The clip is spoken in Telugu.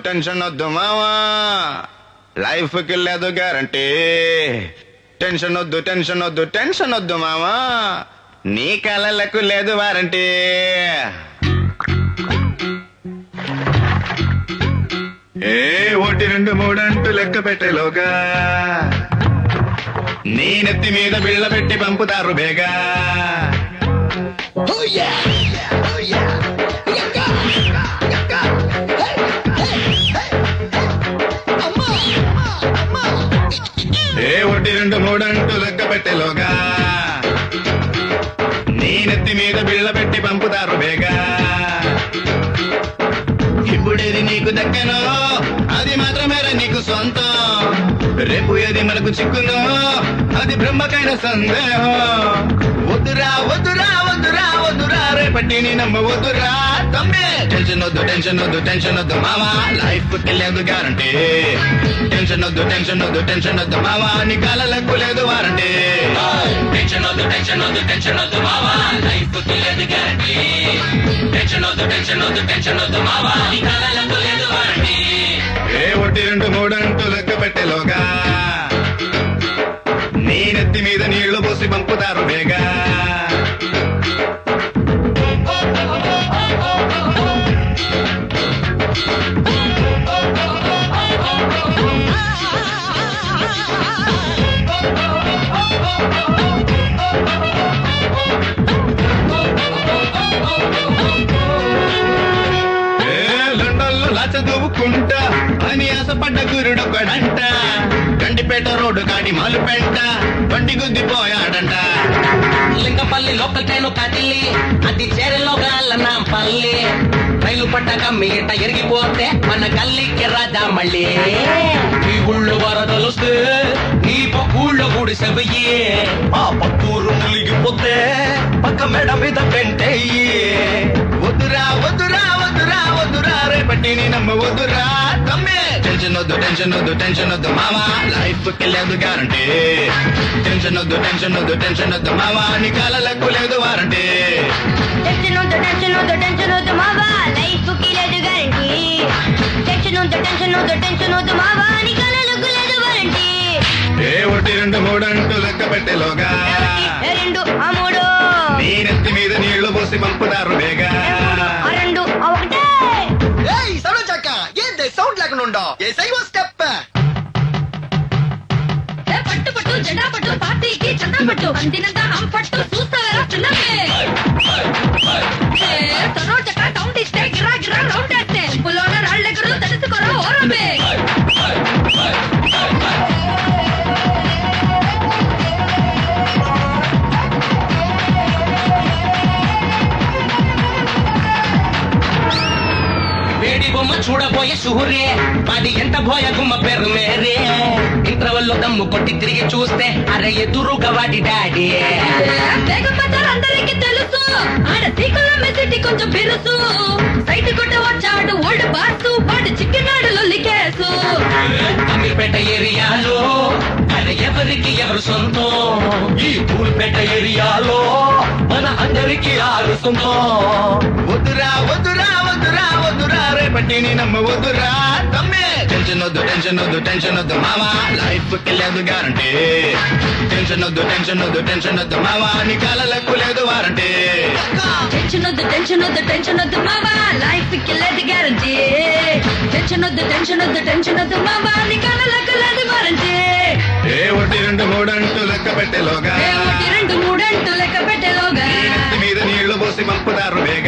టెన్షన్ వద్దు మావా లైఫ్ కి లేదు గ్యారంటీ టెన్షన్ వద్దు మావా నీ కలలకు లేదు వారంటీ ఏ 1 2 3 అంటూ లెక్క పెట్టేలోగా నీ నెత్తి మీద బిళ్ళ పెట్టి పంపుతారు బేగా ఏ 1 2 3 అంటూ లెక్క పెట్టేలోగా నీ నెత్తి మీద బిళ్ళ పెట్టి పంపుతారు బేగా ఇప్పుడేది నీకు దక్కనో అది మాత్రమేరా నీకు సొంతం రేపు ఏది మనకు చిక్కునో అది బ్రహ్మకైన సందేహం వద్దురా వద్దురా వద్దురా వద్దురా రేపటి నీ నమ్మవద్దురా తమ్మే టెన్షన్ వద్దు మావా లైఫ్ కి లేదు గ్యారంటీ టెన్షన్ వద్దు మావా నీ కాళ్ళకు లేదు వారంటీ టెన్షన్ వద్దు మావా లైఫ్ కి లేదు గ్యారంటీ టెన్షన్ వద్దు మావా నీ కాళ్ళకు లేదు వారంటీ ఏ 1 2 3 అంటూ లెక్క పెట్టేలోగా నీ నెత్తి మీద నీళ్లు పోసి పంపుతారు బేగా చదువుకుంటా అని ఆశపడ్డ గురుడొకడంట గండిపేట రోడ్డు కాడి మాలుపెంట బండి గుద్దిపోయాడంట లింగపల్లి లోకల్ ట్రైన్ కదిలి అది చేరలో గాలనా పల్లి రైలు పట్ట కమ్మిట ఎరిగిపోతే మన గల్లికి రాజా మళ్ళీ ఈ ఊళ్ళో వరదలుస్తే ఈ పక్కూళ్ళో గుడిసెయ్యి ఆ పక్కూరు ములిగిపోతే పక్క మెడ మీద పెంటయ్యి వద్దురా వద్దురా వద్దురా వద్దురా రేపటి నీ నమ్మవద్దురా తమ్మే టెన్షన్ వద్దు మావా లైఫ్ కి లేదు గ్యారంటీ టెన్షన్ వద్దు మావా నీ కాళ్ళకు లేదు వారంటీ టెన్షన్ వద్దు మావా లైఫ్ కి లేదు గ్యారంటీ టెన్షన్ వద్దు మావా నీ కాళ్ళకు లేదు వారంటీ ఏ 1 2 3 అంటూ లెక్క పెట్టేలోగా 2 3 నీ నెత్తి మీద నీళ్లు పోసి పంపుతారు బేగా 2 1 ఏయ్ సరోజక్క ఏంది సౌండ్ లేకుండా ఏ సైవ స్టెప్ పట్టు పట్టు జెండా పట్టు పార్టీకి చందా పట్టు అందినంత పట్టు చూస్తారా చిన్నమే సరోజక్క సౌండ్ ఇస్తే గిరా గిరా రౌండ్ వేస్తే పులోన రాళ్ళెగరు తెలుసుకోరా ఓరబే వేడి బొమ్మ చూడబోయే షూరే అది ఎంత బోయ గుమ్మ పేరు మేరే ఇంటర్వెల్ లో దమ్ము కొట్టి తిరిగి చూస్తే అరే ఎదురుగా వాడి డాడీ అందరికి తెలుసు ఆడ సీకుల మెసిటీ కొంచెం బిరుసు సైట్ కొట్ట వచ్చాడు ఓల్డ్ బాసు వాడు చిక్కినాడు లొల్లికేసు అమీర్పేట ఏరియాలో అరే ఎవరికి ఎవరు సొంతం ఈ పూల్పేట ఏరియాలో మన అందరికి ఆరు సొంతం వద్దురా వద్దురా వద్దురా వద్దురా రేపటి నీ నమ్మవద్దురా తమ్మే టెన్షన్ వద్దు మావా లైఫ్ కి లేదు గ్యారంటీ టెన్షన్ వద్దు మావా నీ కాళ్ళకు లేదు వారంటీ టెన్షన్ వద్దు మావా లైఫ్ కి లేదు గ్యారంటీ టెన్షన్ వద్దు మావా నీ కళ్ళకు లేదు వారంటీ ఏ 1 2 3 అంటూ లెక్క పెట్టేలోగా 1 2 3 అంటూ లెక్క పెట్టేలోగా నీ నెత్తి మీద నీళ్లు పోసి పంపుతారు బేగా